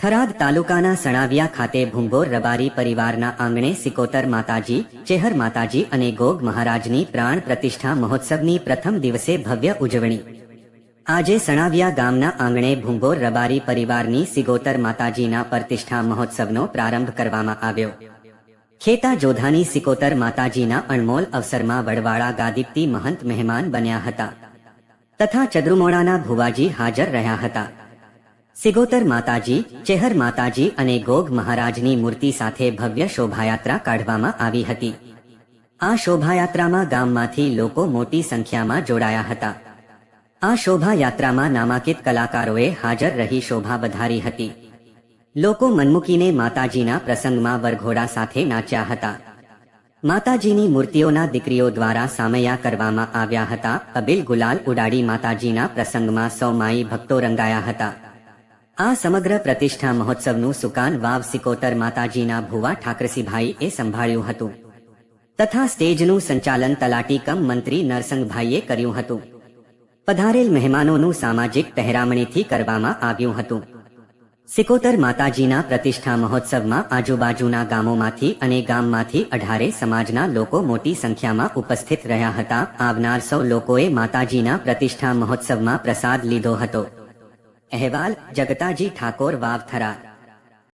થરાદ તાલુકાના સણાવિયા ખાતે ભુંગોર રબારી પરિવારના આંગણે સિકોતર માતાજી, ચેહર માતાજી અને ગોગ મહારાજની પ્રાણ પ્રતિષ્ઠા મહોત્સવની પ્રથમ દિવસે ભવ્ય ઉજવણી। આજે સણાવિયા ગામના આંગણે ભુંગોર રબારી પરિવારની સિકોતર માતાજીના પ્રતિષ્ઠા મહોત્સવનો પ્રારંભ કરવામાં આવ્યો। ખેતા જોધાની સિકોતર માતાજીના અણમોલ અવસરમાં વડવાળા ગાદીપતિ મહંત મહેમાન બન્યા હતા તથા ચદ્રુમોડાના ભુવાજી હાજર રહ્યા હતા। સિકોતર માતાજી, ચેહર માતાજી અને ગોગ મહારાજની મૂર્તિ સાથે ભવ્ય શોભાયાત્રા કાઢવામાં આવી હતી। આ શોભાયાત્રામાં ગામમાંથી લોકો મોટી સંખ્યામાં જોડાયા હતા। આ શોભાયાત્રામાં નામાંકિત કલાકારોએ હાજર રહી શોભા વધારી હતી। લોકો મનમૂકીને માતાજીના પ્રસંગમાં વરઘોડા સાથે નાચ્યા હતા। માતાજીની મૂર્તિઓના દીકરીઓ દ્વારા સામૈયા કરવામાં આવ્યા હતા। અબીલ ગુલાલ ઉડાડી માતાજીના પ્રસંગમાં સૌ માઈ ભક્તો રંગાયા હતા। આ સમગ્ર પ્રતિષ્ઠા મહોત્સવનું સુકાન વાવ સિકોતર માતાજીના ભુવા ઠાકરસીભાઈએ સંભાળ્યું હતું તથા સ્ટેજનું સંચાલન તલાટી કમ મંત્રી નરસંગભાઈએ કર્યું હતું। પધારેલ મહેમાનોનું સામાજિક પહેરામણીથી કરવામાં આવ્યું હતું। સિકોતર માતાજીના પ્રતિષ્ઠા મહોત્સવમાં આજુબાજુના ગામોમાંથી અને ગામમાંથી 18 સમાજના લોકો મોટી સંખ્યામાં ઉપસ્થિત રહ્યા હતા। આવનાર સૌ લોકોએ માતાજીના પ્રતિષ્ઠા મહોત્સવમાં પ્રસાદ લીધો હતો। અહેવાલ જગતાજી ઠાકોર, વાવ, થરાદ।